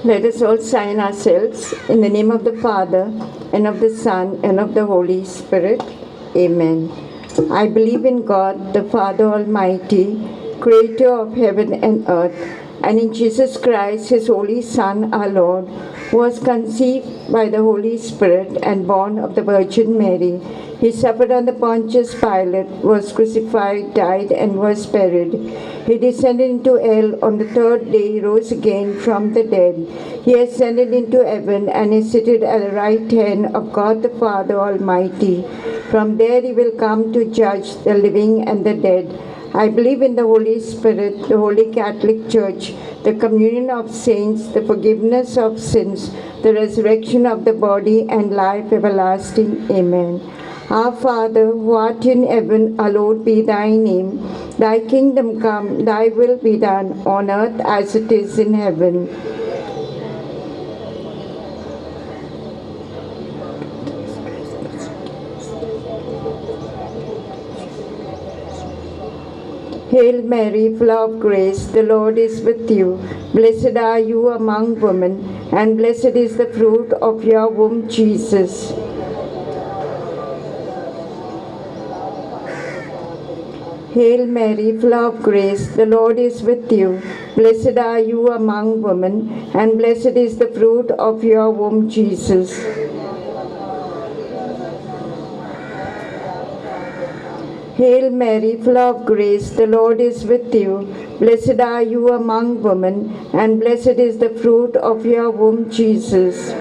Let us all sign ourselves in the name of the Father, and of the Son, and of the Holy Spirit. Amen. I believe in God, the Father Almighty, creator of heaven and earth, and in Jesus Christ, his only Son, our Lord, who was conceived by the Holy Spirit and born of the Virgin Mary. He suffered under Pontius Pilate, was crucified, died, and was buried. He descended into hell. On the third day, he rose again from the dead. He ascended into heaven and is seated at the right hand of God the Father Almighty. From there, he will come to judge the living and the dead. I believe in the Holy Spirit, the Holy Catholic Church, the communion of saints, the forgiveness of sins, the resurrection of the body, and life everlasting. Amen. Our Father, who art in heaven, hallowed be thy name. Thy kingdom come, thy will be done, on earth as it is in heaven. Hail Mary, full of grace, the Lord is with you. Blessed are you among women, and blessed is the fruit of your womb, Jesus. Hail Mary, full of grace, the Lord is with you. Blessed are you among women, and blessed is the fruit of your womb, Jesus. Hail Mary, full of grace, the Lord is with you. Blessed are you among women, and blessed is the fruit of your womb, Jesus.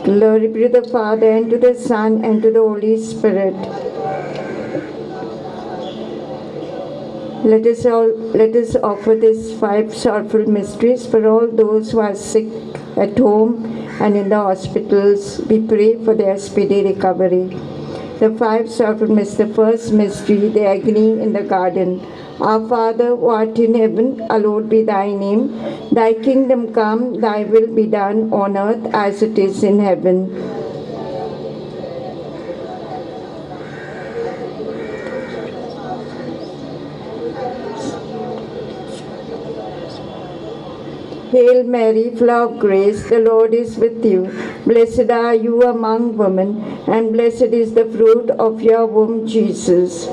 Glory be to the Father, and to the Son, and to the Holy Spirit. Let us offer these 5 sorrowful mysteries for all those who are sick at home and in the hospitals. We pray for their speedy recovery. The 5 sorrowful mysteries. The first mystery, the agony in the garden. Our Father, who art in heaven, hallowed be thy name. Thy kingdom come, thy will be done on earth as it is in heaven. Hail Mary, full of grace, the Lord is with you. Blessed are you among women, and blessed is the fruit of your womb, Jesus.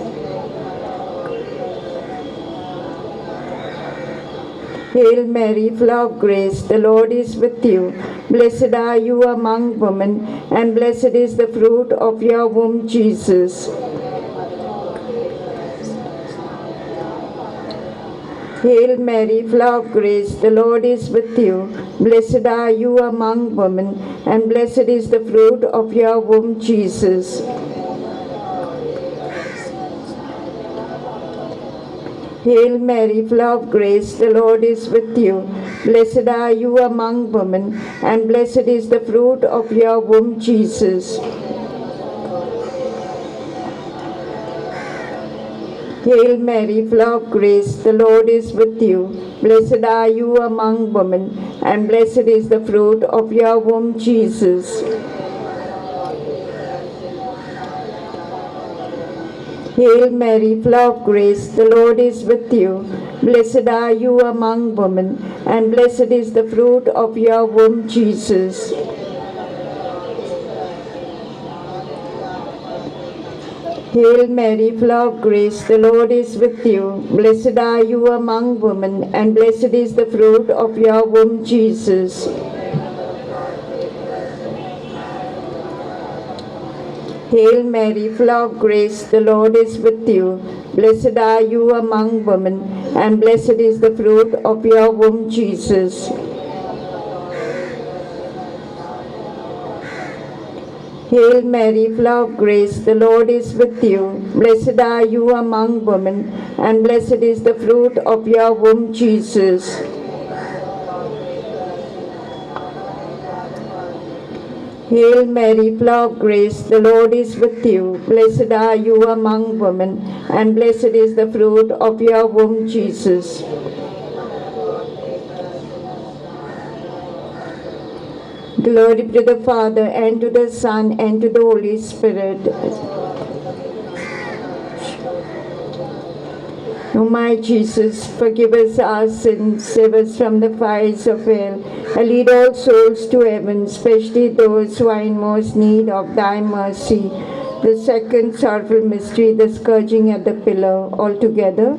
Hail Mary, full of grace, the Lord is with you. Blessed are you among women, and blessed is the fruit of your womb, Jesus. Hail Mary, full of grace, the Lord is with you. Blessed are you among women, and blessed is the fruit of your womb, Jesus. Hail Mary, full of grace, the Lord is with you. Blessed are you among women, and blessed is the fruit of your womb, Jesus. Hail Mary, full of grace, the Lord is with you. Blessed are you among women, and blessed is the fruit of your womb, Jesus. Hail Mary, full of grace, the Lord is with you. Blessed are you among women, and blessed is the fruit of your womb, Jesus. Hail Mary, full of grace, the Lord is with you. Blessed are you among women, and blessed is the fruit of your womb, Jesus. Hail Mary, full of grace, the Lord is with you. Blessed are you among women, and blessed is the fruit of your womb, Jesus. Hail Mary, full of grace, the Lord is with you. Blessed are you among women, and blessed is the fruit of your womb, Jesus. Hail Mary, full of grace, the Lord is with you. Blessed are you among women, and blessed is the fruit of your womb, Jesus. Glory be to the Father, and to the Son, and to the Holy Spirit. O my Jesus, forgive us our sins, save us from the fires of hell, and lead all souls to heaven, especially those who are in most need of thy mercy. The second sorrowful mystery, the scourging at the pillar. All together.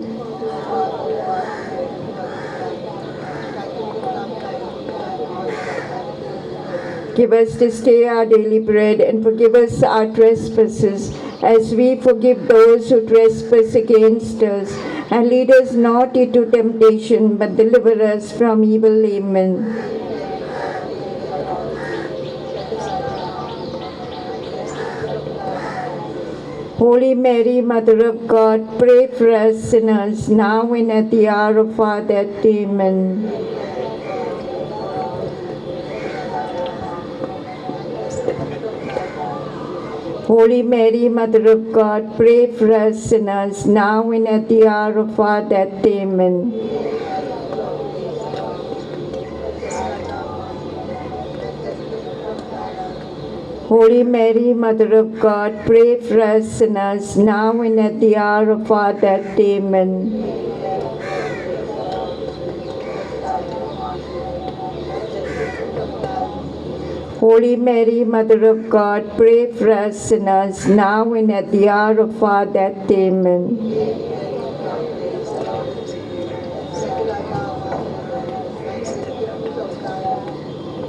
Give us this day our daily bread, and forgive us our trespasses, as we forgive those who trespass against us. And lead us not into temptation, but deliver us from evil. Amen. Holy Mary, Mother of God, pray for us sinners, now and at the hour of our death. Amen. Holy Mary, Mother of God, pray for us sinners, now and at the hour of our death. Amen. Holy Mary, Mother of God, pray for us sinners, now and at the hour of our death. Amen. Holy Mary, Mother of God, pray for us sinners, now and at the hour of our death. Amen.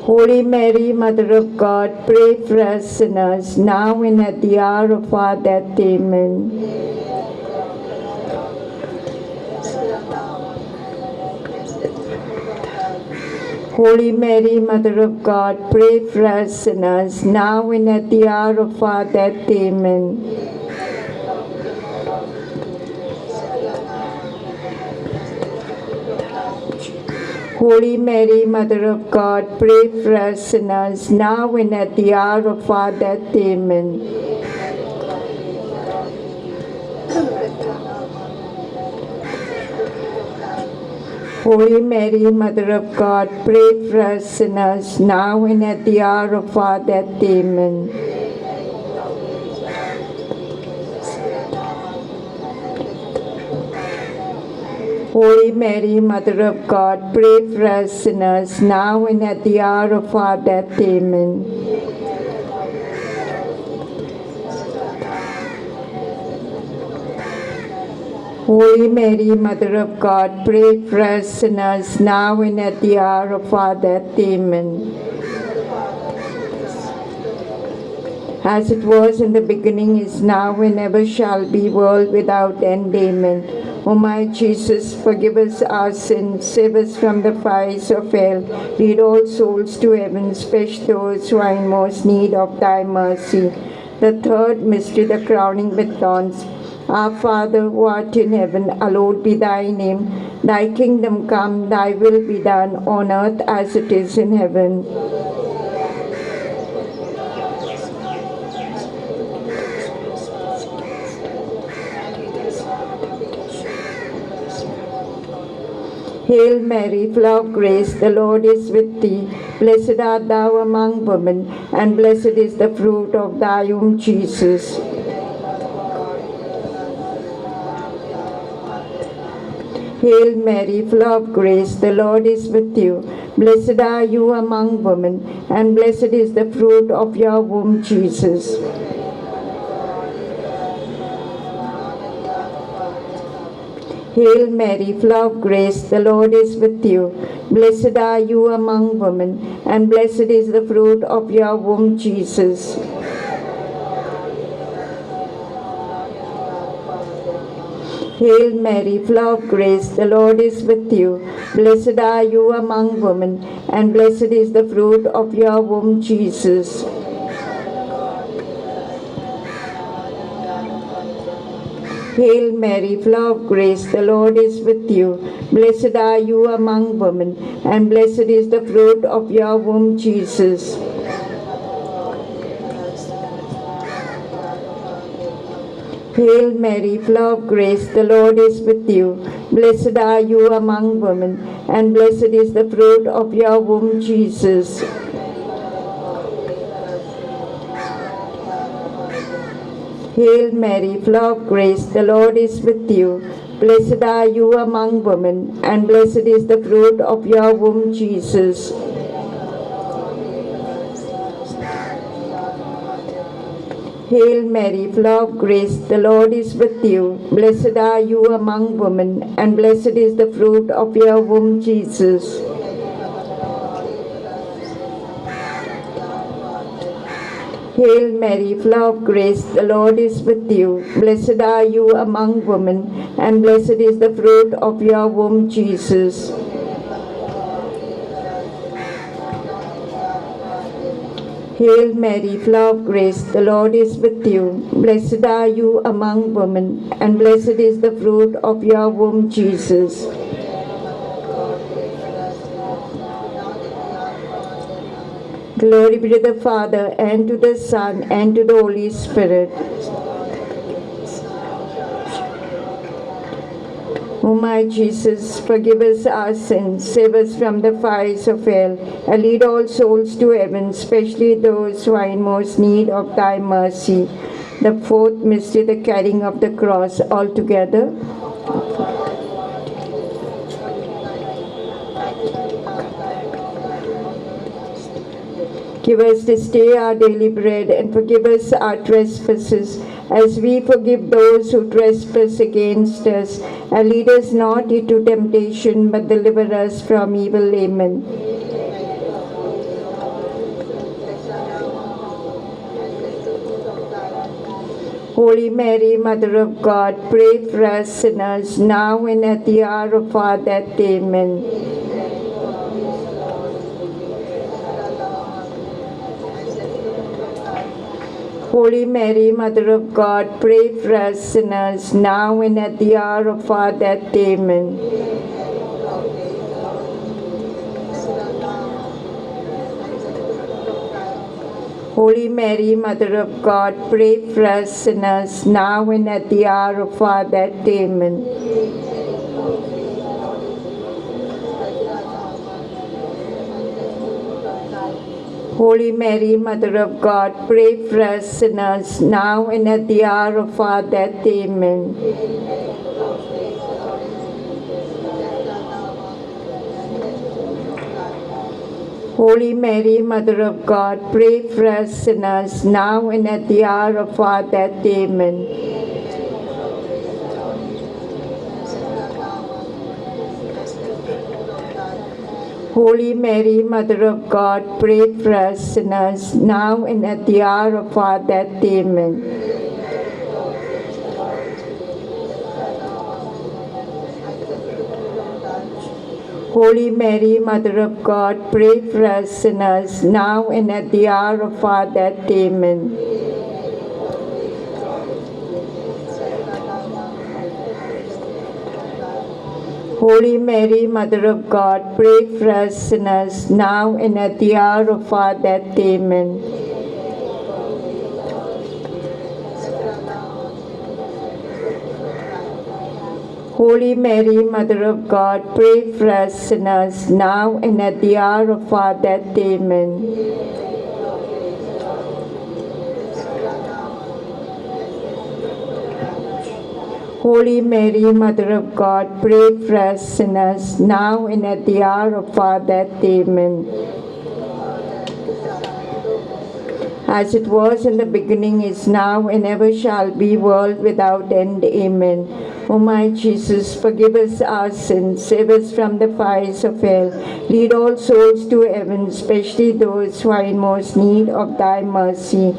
Holy Mary, Mother of God, pray for us sinners, now and at the hour of our death. Amen. Holy Mary, Mother of God, pray for us sinners, now and at the hour of our death. Amen. Holy Mary, Mother of God, pray for us sinners, now and at the hour of our death. Amen. Holy Mary, Mother of God, pray for us sinners, now and at the hour of our death. Amen. Holy Mary, Mother of God, pray for us sinners, now and at the hour of our death. Amen. Holy Mary, Mother of God, pray for us sinners, now and at the hour of our death. Amen. As it was in the beginning, is now, and ever shall be, world without end. Amen. O my Jesus, forgive us our sins, save us from the fires of hell, lead all souls to heaven, especially those who are in most need of thy mercy. The third mystery, the crowning with thorns. Our Father, who art in heaven, hallowed be thy name. Thy kingdom come, thy will be done, on earth as it is in heaven. Hail Mary, full of grace, the Lord is with thee. Blessed art thou among women, and blessed is the fruit of thy womb, Jesus. Hail Mary, full of grace, the Lord is with you. Blessed are you among women, and blessed is the fruit of your womb, Jesus. Hail Mary, full of grace, the Lord is with you. Blessed are you among women, and blessed is the fruit of your womb, Jesus. Hail Mary, full of grace, the Lord is with you. Blessed are you among women, and blessed is the fruit of your womb, Jesus. Hail Mary, full of grace, the Lord is with you. Blessed are you among women, and blessed is the fruit of your womb, Jesus. Hail Mary, full of grace, the Lord is with you. Blessed are you among women, and blessed is the fruit of your womb, Jesus. Hail Mary, full of grace, the Lord is with you. Blessed are you among women, and blessed is the fruit of your womb, Jesus. Hail Mary, full of grace, the Lord is with you. Blessed are you among women, and blessed is the fruit of your womb, Jesus. Hail Mary, full of grace, the Lord is with you. Blessed are you among women, and blessed is the fruit of your womb, Jesus. Hail Mary, full of grace, the Lord is with you. Blessed are you among women, and blessed is the fruit of your womb, Jesus. Glory be to the Father, and to the Son, and to the Holy Spirit. O my Jesus, forgive us our sins, save us from the fires of hell, and lead all souls to heaven, especially those who are in most need of thy mercy. The fourth mystery, the carrying of the cross. All together. Give us this day our daily bread, and forgive us our trespasses, as we forgive those who trespass against us. And lead us not into temptation, but deliver us from evil. Amen. Holy Mary, Mother of God, pray for us sinners, now and at the hour of our death. Amen. Holy Mary, Mother of God, pray for us sinners, now and at the hour of our death. Amen. Holy Mary, Mother of God, pray for us sinners, now and at the hour of our death. Amen. Holy Mary, Mother of God, pray for us sinners, now and at the hour of our death. Amen. Holy Mary, Mother of God, pray for us sinners, now and at the hour of our death. Amen. Holy Mary, Mother of God, pray for us sinners, now and at the hour of our death. Amen. Holy Mary, Mother of God, pray for us sinners, now and at the hour of our death. Amen. Holy Mary, Mother of God, pray for us sinners, now and at the hour of our death. Amen. Holy Mary, Mother of God, pray for us sinners, now and at the hour of our death. Amen. Holy Mary, Mother of God, pray for us sinners, now and at the hour of our death. Amen. As it was in the beginning, is now, and ever shall be, world without end. Amen. O my Jesus, forgive us our sins, save us from the fires of hell, lead all souls to heaven, especially those who are in most need of thy mercy.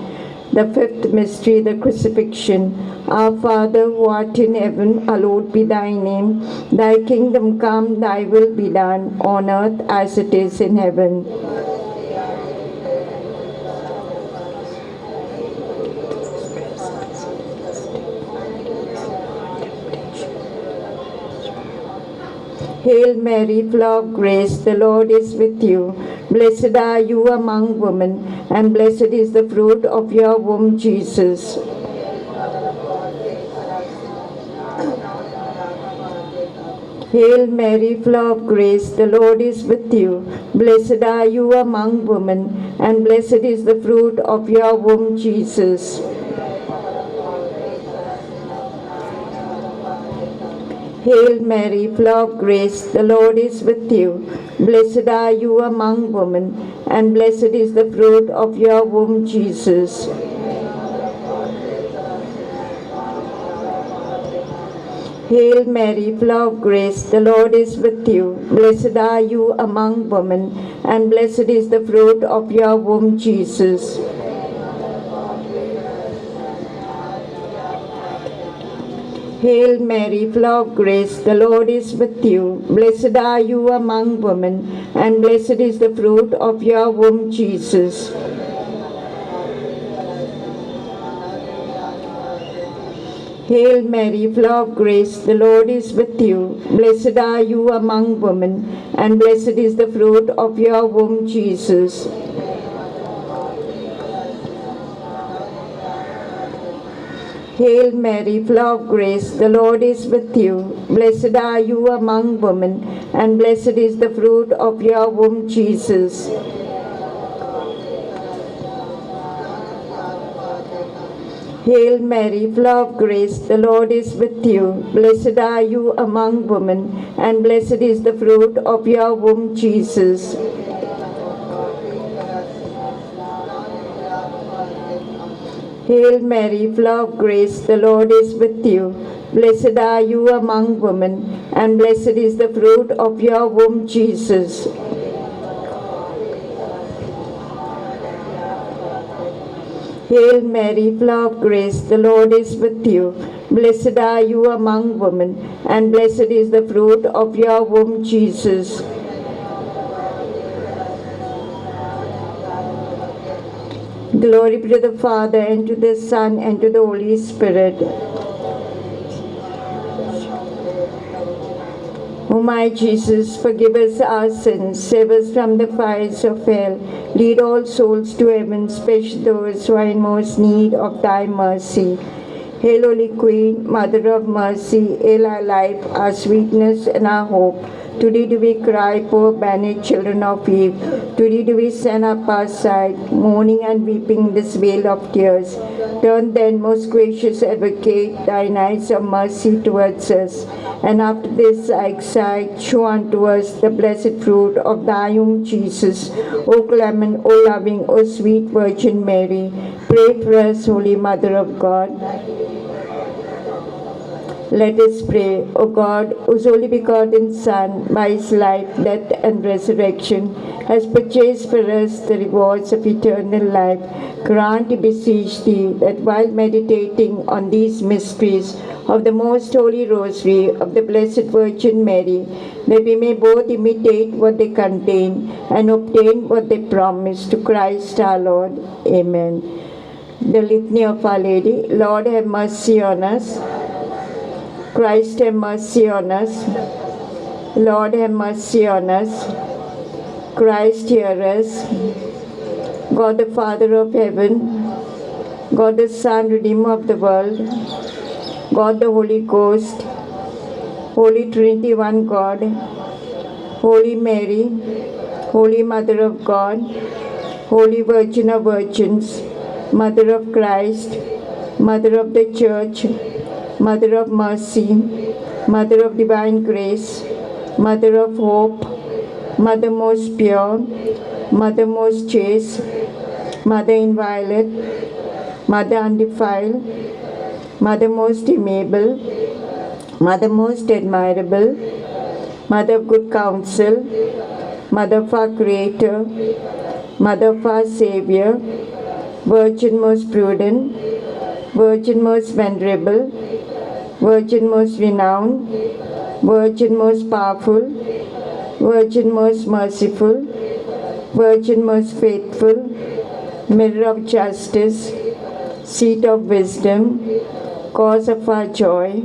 The fifth mystery, the crucifixion. Our Father, who art in heaven, hallowed be thy name. Thy kingdom come, thy will be done, on earth as it is in heaven. Hail Mary, full of grace, the Lord is with you. Blessed are you among women, and blessed is the fruit of your womb, Jesus. Hail Mary, full of grace, the Lord is with you. Blessed are you among women, and blessed is the fruit of your womb, Jesus. Hail Mary, full of grace, the Lord is with you. Blessed are you among women, and blessed is the fruit of your womb, Jesus. Hail Mary, full of grace, the Lord is with you. Blessed are you among women, and blessed is the fruit of your womb, Jesus. Hail Mary, full of grace, the Lord is with you. Blessed are you among women, and blessed is the fruit of your womb, Jesus. Hail Mary, full of grace, the Lord is with you. Blessed are you among women, and blessed is the fruit of your womb, Jesus. Hail Mary, full of grace, the Lord is with you. Blessed are you among women, and blessed is the fruit of your womb, Jesus. Hail Mary, full of grace, the Lord is with you. Blessed are you among women, and blessed is the fruit of your womb, Jesus. Hail Mary, full of grace, the Lord is with you. Blessed are you among women, and blessed is the fruit of your womb, Jesus. Hail Mary, full of grace, the Lord is with you. Blessed are you among women, and blessed is the fruit of your womb, Jesus. Glory be to the Father, and to the Son, and to the Holy Spirit. O my Jesus, forgive us our sins, save us from the fires of hell, lead all souls to heaven, especially those who are in most need of thy mercy. Hail, Holy Queen, Mother of Mercy, hail our life, our sweetness, and our hope. To thee do we cry, poor banished children of Eve. To thee do we send up our sight, mourning and weeping this vale of tears. Turn then, most gracious Advocate, thine eyes of mercy towards us, and after this exile, show unto us the blessed fruit of thy womb, Jesus. O clement, O loving, O sweet Virgin Mary, pray for us, Holy Mother of God. Let us pray. O God, whose only begotten Son, by his life, death, and resurrection, has purchased for us the rewards of eternal life, grant, we beseech thee, that while meditating on these mysteries of the most holy rosary of the Blessed Virgin Mary, that we may both imitate what they contain and obtain what they promise, to Christ our Lord. Amen. The Litany of Our Lady. Lord, have mercy on us. Christ, have mercy on us. Lord, have mercy on us. Christ, hear us. God the Father of heaven, God the Son, Redeemer of the world, God the Holy Ghost, Holy Trinity, one God, Holy Mary, Holy Mother of God, Holy Virgin of Virgins, Mother of Christ, Mother of the Church, Mother of Mercy, Mother of Divine Grace, Mother of Hope, Mother most pure, Mother most chaste, Mother inviolate, Mother undefiled, Mother most amiable, Mother most admirable, Mother of good counsel, Mother of our Creator, Mother of our Savior, Virgin most prudent, Virgin most venerable, Virgin most renowned, Virgin most powerful, Virgin most merciful, Virgin most faithful, Mirror of justice, Seat of wisdom, Cause of our joy,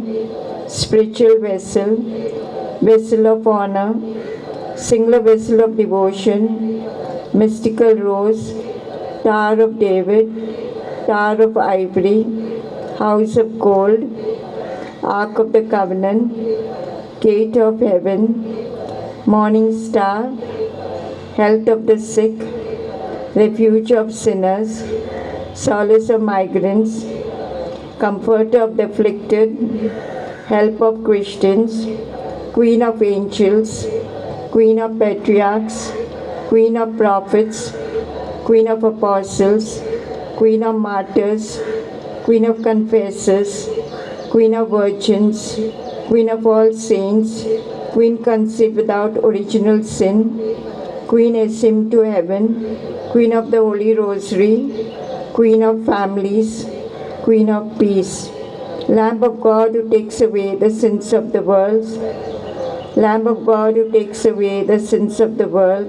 Spiritual vessel, Vessel of honor, Singular vessel of devotion, Mystical rose, Tower of David, Tower of ivory, House of gold, Ark of the Covenant, Gate of heaven, Morning star, Health of the sick, Refuge of sinners, Solace of migrants, Comforter of the afflicted, help of Christians, Queen of angels, Queen of patriarchs, Queen of prophets, Queen of apostles, Queen of martyrs, Queen of confessors, Queen of virgins, Queen of all saints, Queen conceived without original sin, Queen ascended to heaven, Queen of the Holy Rosary, Queen of families, Queen of peace, Lamb of God who takes away the sins of the world, Lamb of God who takes away the sins of the world,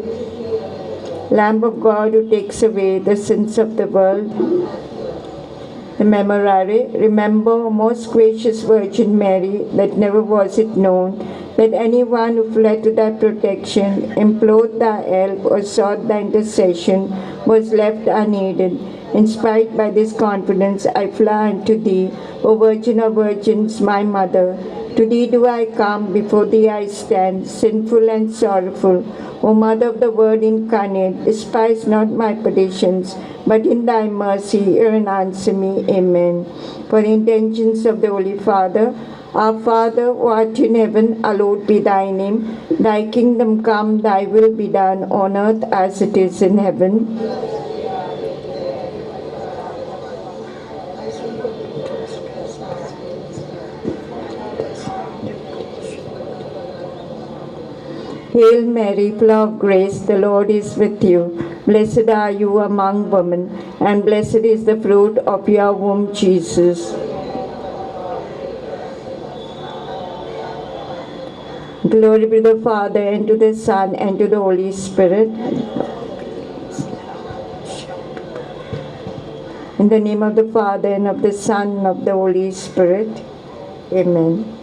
Lamb of God who takes away the sins of the world. The Memorare, remember, O most gracious Virgin Mary, that never was it known that anyone who fled to thy protection, implored thy help, or sought thy intercession was left unaided. Inspired by this confidence, I fly unto thee, O Virgin of Virgins, my Mother. To thee do I come, before thee I stand, sinful and sorrowful. O Mother of the Word incarnate, despise not my petitions, but in thy mercy hear and answer me. Amen. For the intentions of the Holy Father, our Father, who art in heaven, hallowed be thy name. Thy kingdom come, thy will be done on earth as it is in heaven. Hail Mary, full of grace, the Lord is with you. Blessed are you among women, and blessed is the fruit of your womb, Jesus. Glory be to the Father, and to the Son, and to the Holy Spirit. In the name of the Father, and of the Son, and of the Holy Spirit. Amen.